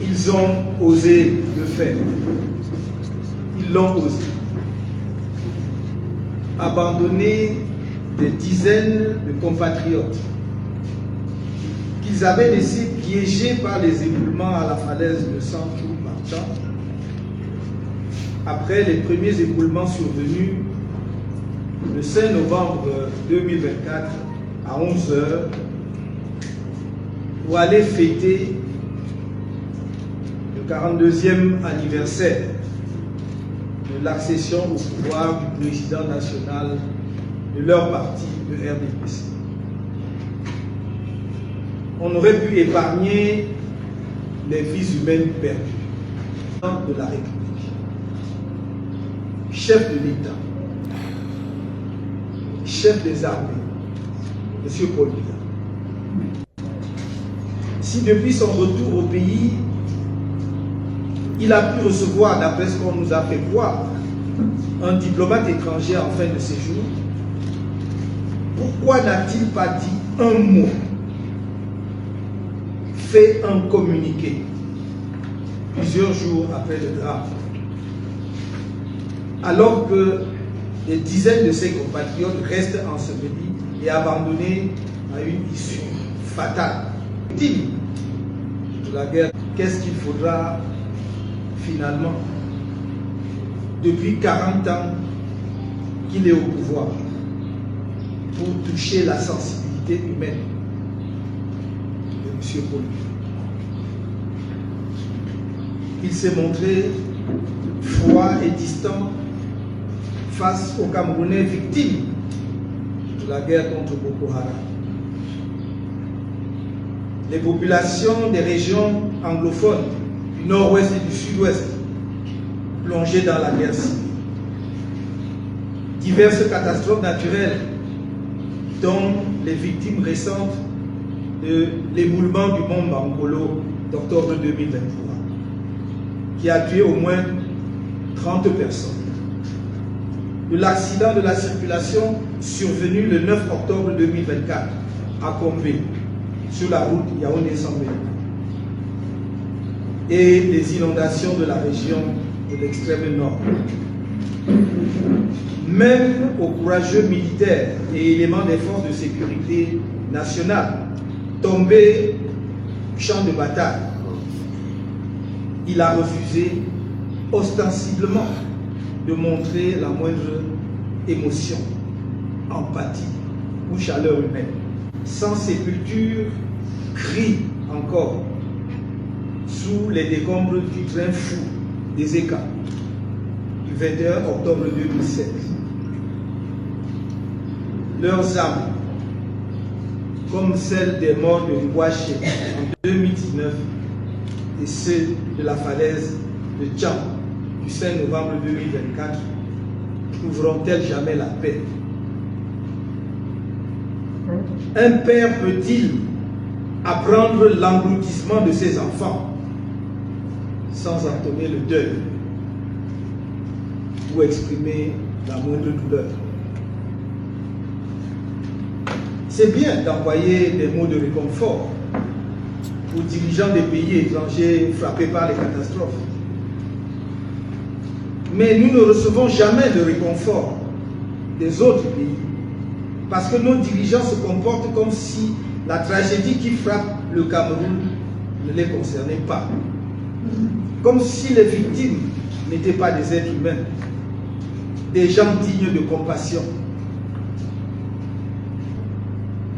Ils ont osé le faire. Ils l'ont osé. Abandonner des dizaines de compatriotes qu'ils avaient laissés piégés par les éboulements à la falaise de Santou-Marchand. Après les premiers éboulements survenus le 5 novembre 2024 à 11 h, pour aller fêter le 42e anniversaire de l'accession au pouvoir du président national de leur parti, le RDPC. On aurait pu épargner les vies humaines perdues de la République, chef de l'État, chef des armées, M. Paul Biya. Si depuis son retour au pays, il a pu recevoir, d'après ce qu'on nous a fait voir, un diplomate étranger en fin de séjour, pourquoi n'a-t-il pas dit un mot, fait un communiqué plusieurs jours après le drame, alors que des dizaines de ses compatriotes restent ensevelis et abandonnés à une issue fatale? Victime de la guerre, qu'est-ce qu'il faudra finalement, depuis 40 ans qu'il est au pouvoir, pour toucher la sensibilité humaine de M. Paul Biya? Il s'est montré froid et distant face aux Camerounais victimes de la guerre contre Boko Haram. Les populations des régions anglophones du nord-ouest et du sud-ouest plongées dans la guerre civile. Diverses catastrophes naturelles, dont les victimes récentes de l'éboulement du mont Bankolo d'octobre 2023, qui a tué au moins 30 personnes. De l'accident de la circulation survenu le 9 octobre 2024 à Kombe, sur la route Yaoundé-Sambé, et les inondations de la région de l'extrême nord. Même aux courageux militaires et éléments des forces de sécurité nationales tombés champ de bataille, il a refusé ostensiblement de montrer la moindre émotion, empathie ou chaleur humaine. Sans sépulture, crie encore sous les décombres du train fou des Eka du 21 octobre 2007. Leurs âmes, comme celles des morts de Ngouaché en 2019 et ceux de la falaise de Tcham du 5 novembre 2024, trouveront-elles jamais la paix? Un père peut-il apprendre l'engloutissement de ses enfants sans entonner le deuil ou exprimer la moindre douleur? C'est bien d'envoyer des mots de réconfort aux dirigeants des pays étrangers frappés par les catastrophes. Mais nous ne recevons jamais le réconfort des autres pays, parce que nos dirigeants se comportent comme si la tragédie qui frappe le Cameroun ne les concernait pas. Comme si les victimes n'étaient pas des êtres humains, des gens dignes de compassion.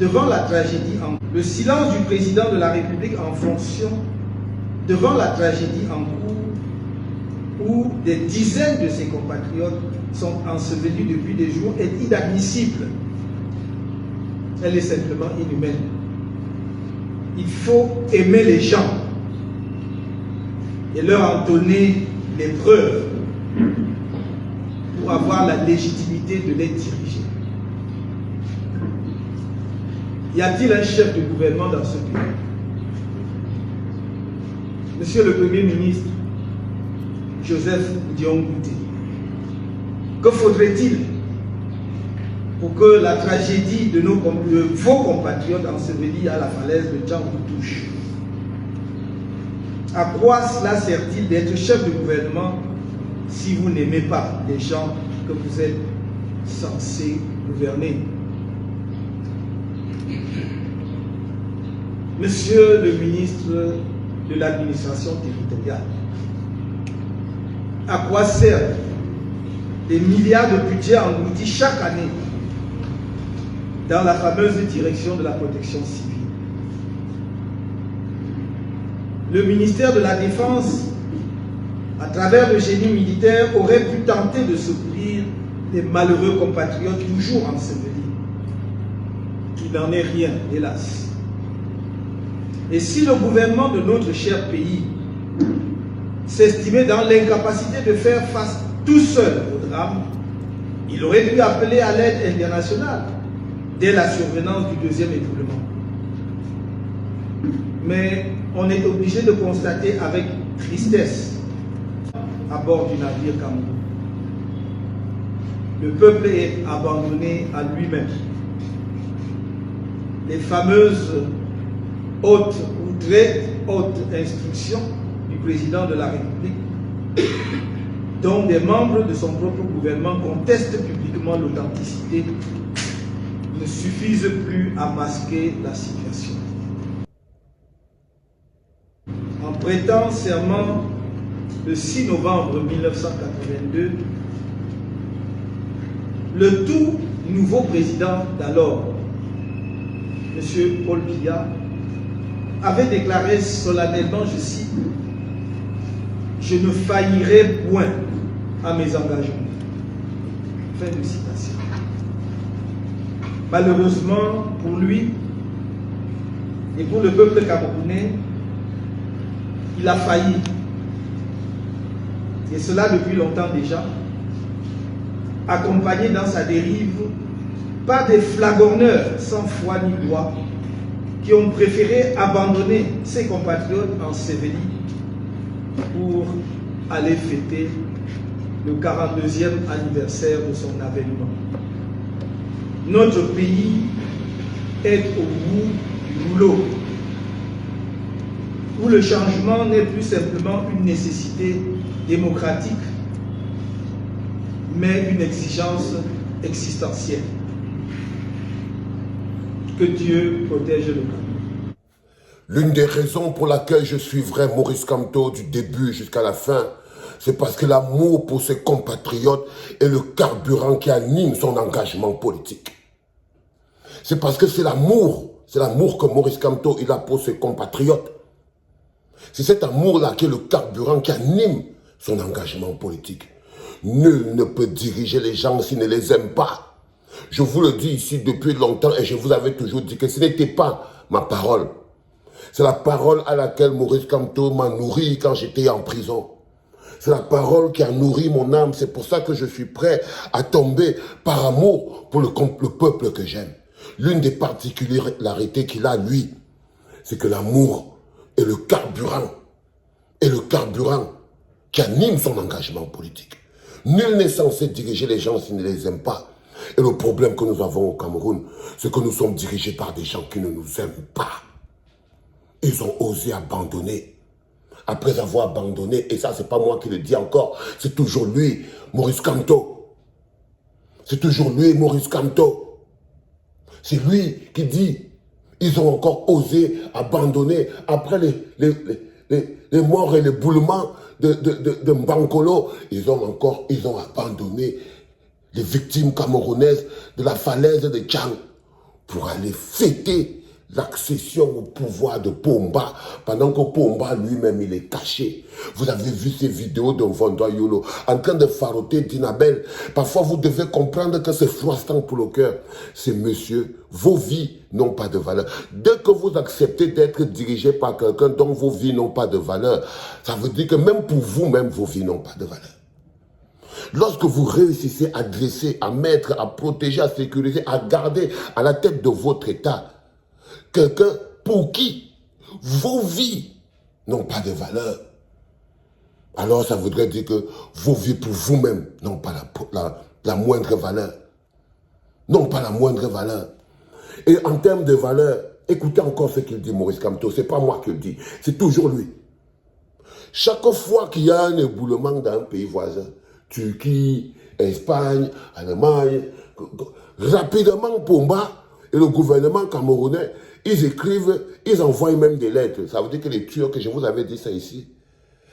Devant la tragédie, le silence du président de la République en fonction, devant la tragédie en cours, où des dizaines de ses compatriotes sont ensevelis depuis des jours, est inadmissible. Elle est simplement inhumaine. Il faut aimer les gens et leur en donner les preuves pour avoir la légitimité de les diriger. Y a-t-il un chef de gouvernement dans ce pays? Monsieur le Premier ministre Joseph Dion-Bouté, que faudrait-il pour que la tragédie de vos compatriotes ensevelis à la falaise de Tcham vous touche? À quoi cela sert-il d'être chef de gouvernement si vous n'aimez pas les gens que vous êtes censés gouverner? Monsieur le ministre de l'administration territoriale, à quoi servent des milliards de budget engloutis chaque année dans la fameuse direction de la protection civile? Le ministère de la Défense, à travers le génie militaire, aurait pu tenter de secourir les malheureux compatriotes toujours ensevelis. Il n'en est rien, hélas. Et si le gouvernement de notre cher pays s'estimait dans l'incapacité de faire face tout seul au drame, il aurait pu appeler à l'aide internationale dès la survenance du deuxième éboulement. Mais on est obligé de constater avec tristesse à bord du navire Cameroun. Le peuple est abandonné à lui-même. Les fameuses hautes ou très hautes instructions du président de la République, dont des membres de son propre gouvernement contestent publiquement l'authenticité, ne suffisent plus à masquer la situation. En prêtant serment le 6 novembre 1982, le tout nouveau président d'alors, M. Paul Biya, avait déclaré solennellement, je cite, « Je ne faillirai point à mes engagements. » Fin de citation. Malheureusement pour lui et pour le peuple camerounais, il a failli. Et cela depuis longtemps déjà, accompagné dans sa dérive par des flagorneurs sans foi ni loi qui ont préféré abandonner ses compatriotes ensevelis pour aller fêter le 42e anniversaire de son avènement. Notre pays est au bout du rouleau, où le changement n'est plus simplement une nécessité démocratique, mais une exigence existentielle. Que Dieu protège le Cameroun. L'une des raisons pour laquelle je suivrai Maurice Kamto du début jusqu'à la fin, c'est parce que l'amour pour ses compatriotes est le carburant qui anime son engagement politique. C'est parce que c'est l'amour que Maurice Kamto il a pour ses compatriotes. C'est cet amour-là qui est le carburant qui anime son engagement politique. Nul ne peut diriger les gens s'il ne les aime pas. Je vous le dis ici depuis longtemps et je vous avais toujours dit que ce n'était pas ma parole. C'est la parole à laquelle Maurice Kamto m'a nourri quand j'étais en prison. C'est la parole qui a nourri mon âme. C'est pour ça que je suis prêt à tomber par amour pour le peuple que j'aime. L'une des particularités qu'il a, lui, c'est que l'amour est le carburant. Et le carburant qui anime son engagement politique. Nul n'est censé diriger les gens s'il ne les aime pas. Et le problème que nous avons au Cameroun, c'est que nous sommes dirigés par des gens qui ne nous aiment pas. Ils ont osé abandonner. Après avoir abandonné, et ça c'est pas moi qui le dis encore, c'est toujours lui, Maurice Kamto. C'est toujours lui, Maurice Kamto. C'est lui qui dit, ils ont encore osé abandonner après les morts et les boulements de Mbankolo. Ils ont abandonné les victimes camerounaises de la falaise de Tchang pour aller fêter l'accession au pouvoir de Pomba, pendant que Pomba lui-même il est caché. Vous avez vu ces vidéos de Vondoa Yolo en train de faroter Dinabel. Parfois vous devez comprendre que c'est froissant pour le cœur. Ces messieurs, vos vies n'ont pas de valeur. Dès que vous acceptez d'être dirigé par quelqu'un dont vos vies n'ont pas de valeur, ça veut dire que même pour vous-même, vos vies n'ont pas de valeur. Lorsque vous réussissez à dresser, à mettre, à protéger, à sécuriser, à garder à la tête de votre État quelqu'un pour qui vos vies n'ont pas de valeur, alors ça voudrait dire que vos vies pour vous-même n'ont pas la moindre valeur. Non, pas la moindre valeur. Et en termes de valeur, écoutez encore ce qu'il dit, Maurice Kamto. Ce n'est pas moi qui le dis, c'est toujours lui. Chaque fois qu'il y a un éboulement dans un pays voisin, Turquie, Espagne, Allemagne, rapidement Pomba et le gouvernement camerounais, ils écrivent, ils envoient même des lettres. Ça veut dire que les Turcs, je vous avais dit ça ici,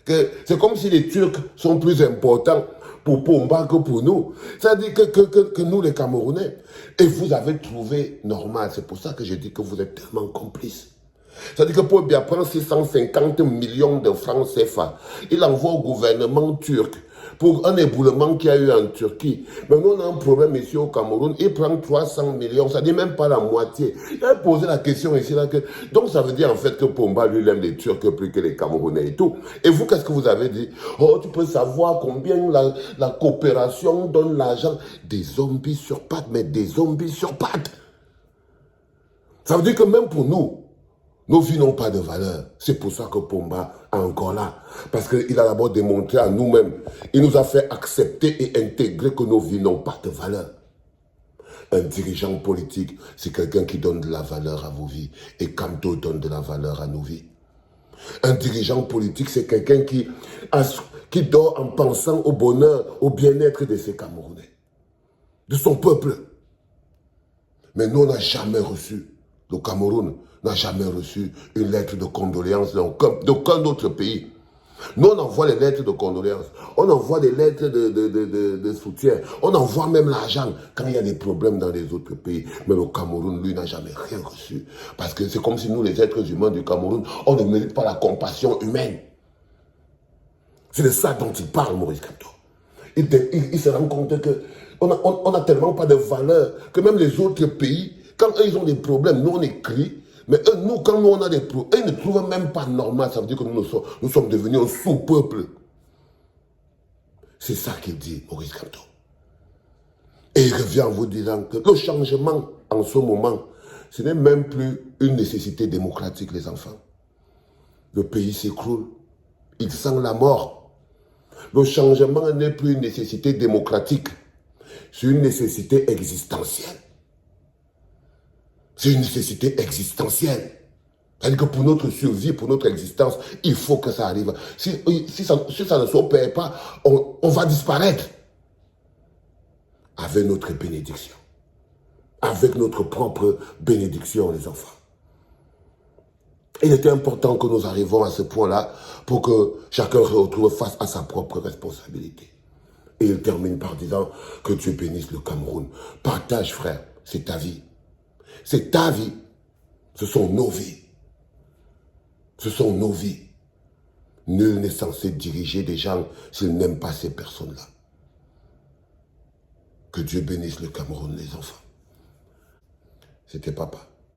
que c'est comme si les Turcs sont plus importants pour Pomba que pour nous. C'est-à-dire que nous, les Camerounais, et vous avez trouvé normal. C'est pour ça que je dis que vous êtes tellement complices. C'est-à-dire que pour bien prendre 650 millions de francs CFA, il envoie au gouvernement turc pour un éboulement qu'il y a eu en Turquie. Mais nous, on a un problème ici au Cameroun. Il prend 300 millions, ça ne dit même pas la moitié. Il a posé la question ici. Là, donc, ça veut dire en fait que Pomba, lui, il aime les Turcs plus que les Camerounais et tout. Et vous, qu'est-ce que vous avez dit? Oh, tu peux savoir combien la coopération donne l'argent. Des zombies sur pattes, mais des zombies sur pattes. Ça veut dire que même pour nous, nos vies n'ont pas de valeur. C'est pour ça que Pomba est encore là. Parce qu'il a d'abord démontré à nous-mêmes. Il nous a fait accepter et intégrer que nos vies n'ont pas de valeur. Un dirigeant politique, c'est quelqu'un qui donne de la valeur à vos vies. Et Kamto donne de la valeur à nos vies. Un dirigeant politique, c'est quelqu'un qui dort en pensant au bonheur, au bien-être de ses Camerounais. De son peuple. Mais nous, on n'a jamais reçu. Le Cameroun n'a jamais reçu une lettre de condoléances d'aucun autre pays. Nous, on envoie les lettres de condoléances. On envoie des lettres de soutien. On envoie même l'argent quand il y a des problèmes dans les autres pays. Mais le Cameroun, lui, n'a jamais rien reçu. Parce que c'est comme si nous, les êtres humains du Cameroun, on ne mérite pas la compassion humaine. C'est de ça dont il parle, Maurice Kamto. Il se rend compte qu'on n'a tellement pas de valeur que même les autres pays, quand eux, ils ont des problèmes, nous, on écrit. Mais eux, nous, quand nous, on a des problèmes, ils ne trouvent même pas normal. Ça veut dire que nous sommes devenus un sous-peuple. C'est ça qu'il dit, Maurice Kamto. Et il revient en vous disant que le changement, en ce moment, ce n'est même plus une nécessité démocratique, les enfants. Le pays s'écroule. Il sent la mort. Le changement n'est plus une nécessité démocratique. C'est une nécessité existentielle. C'est une nécessité existentielle. C'est-à-dire que pour notre survie, pour notre existence, il faut que ça arrive. Si ça ne s'opère pas, on va disparaître. Avec notre bénédiction. Avec notre propre bénédiction, les enfants. Il était important que nous arrivions à ce point-là pour que chacun se retrouve face à sa propre responsabilité. Et il termine par disant que Dieu bénisse le Cameroun. Partage, frère, c'est ta vie. C'est ta vie. Ce sont nos vies. Ce sont nos vies. Nul n'est censé diriger des gens s'il n'aime pas ces personnes-là. Que Dieu bénisse le Cameroun, les enfants. C'était papa.